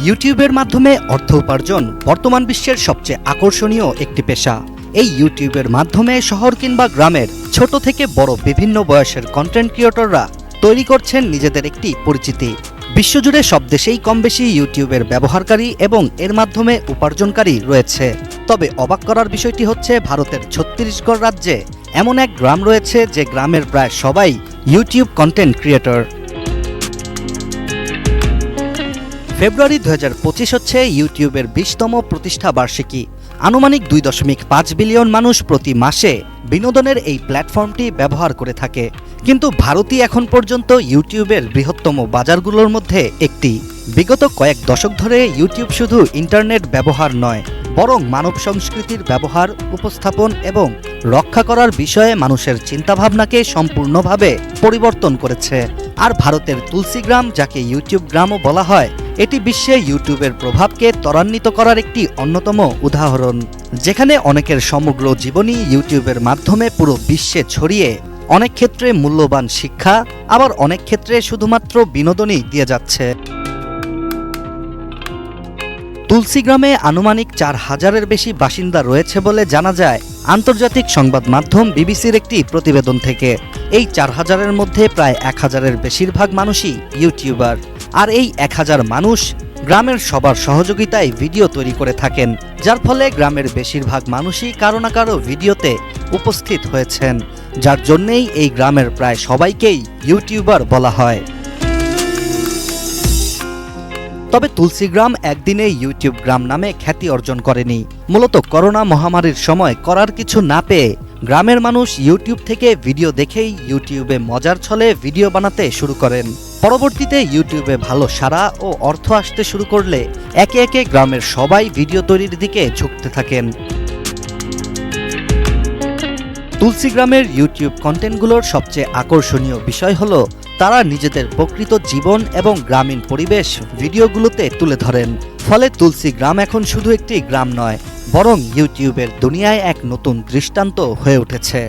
ইউটিউবের মাধ্যমে অর্থ উপার্জন বর্তমান বিশ্বের সবচেয়ে আকর্ষণীয় একটি পেশা। এই ইউটিউবের মাধ্যমে শহর কিংবা গ্রামের ছোট থেকে বড় বিভিন্ন বয়সের কন্টেন্ট ক্রিয়েটররা তৈরি করছেন নিজেদের একটি পরিচিতি। বিশ্বজুড়ে সব দেশেই কম বেশি ইউটিউবের ব্যবহারকারী এবং এর মাধ্যমে উপার্জনকারী রয়েছে। তবে অবাক করার বিষয়টি হচ্ছে ভারতের ছত্তিশগড় রাজ্যে এমন এক গ্রাম রয়েছে যে গ্রামের প্রায় সবাই ইউটিউব কন্টেন্ট ক্রিয়েটর। ফেব্রুয়ারি 2025 হচ্ছে ইউটিউবের 20তম প্রতিষ্ঠা বার্ষিকী। আনুমানিক 2.5 বিলিয়ন মানুষ প্রতি মাসে বিনোদনের এই প্ল্যাটফর্মটি ব্যবহার করে থাকে। কিন্তু ভারতই এখন পর্যন্ত ইউটিউবের বৃহত্তম বাজারগুলোর মধ্যে একটি। বিগত কয়েক দশক ধরে ইউটিউব শুধু ইন্টারনেট ব্যবহার নয়, বরং মানব সংস্কৃতির ব্যবহার, উপস্থাপন এবং রক্ষা করার বিষয়ে মানুষের চিন্তাভাবনাকে সম্পূর্ণভাবে পরিবর্তন করেছে। আর ভারতের তুলসী গ্রাম, যাকে ইউটিউব গ্রামও বলা হয়, এটি বিশ্বে ইউটিউবের প্রভাবকে ত্বরান্বিত করার একটি অন্যতম উদাহরণ, যেখানে অনেকের সমগ্র জীবনই ইউটিউবের মাধ্যমে পুরো বিশ্বে ছড়িয়ে অনেক ক্ষেত্রে মূল্যবান শিক্ষা, আবার অনেক ক্ষেত্রে শুধুমাত্র বিনোদনই দিয়ে যাচ্ছে। তুলসী গ্রামে আনুমানিক 4000-এর বেশি বাসিন্দা রয়েছে বলে জানা যায় আন্তর্জাতিক সংবাদ মাধ্যম বিবিসির একটি প্রতিবেদন থেকে। এই 4000-এর মধ্যে প্রায় 1000-এর বেশিরভাগ মানুষই ইউটিউবার। আর এই 1000 মানুষ গ্রামের সবার সহযোগিতায় ভিডিও তৈরি করে থাকেন, যার ফলে গ্রামের বেশিরভাগ মানুষই কারো না কারো ভিডিওতে উপস্থিত হয়েছেন, যার জন্যেই এই গ্রামের প্রায় সবাইকেই ইউটিউবার বলা হয়। তবে তুলসী গ্রাম একদিনে ইউটিউব গ্রাম নামে খ্যাতি অর্জন করেনি। মূলত করোনা মহামারীর সময় করার কিছু না পেয়ে গ্রামের মানুষ ইউটিউব থেকে ভিডিও দেখেই ইউটিউবে মজার ছলে ভিডিও বানাতে শুরু করেন। পরবর্তীতে ইউটিউবে ভালো সাড়া ও অর্থ আসতে শুরু করলে একে একে গ্রামের সবাই ভিডিও তৈরির দিকে ঝুঁকতে থাকেন। তুলসী গ্রামের ইউটিউব কন্টেন্টগুলোর সবচেয়ে আকর্ষণীয় বিষয় হলো তারা নিজেদের প্রকৃত জীবন এবং গ্রামীণ পরিবেশ ভিডিওগুলোতে তুলে ধরেন। ফলে তুলসী গ্রাম এখন শুধু একটি গ্রাম নয়, বরং ইউটিউবের দুনিয়ায় এক নতুন দৃষ্টান্ত হয়ে উঠেছে।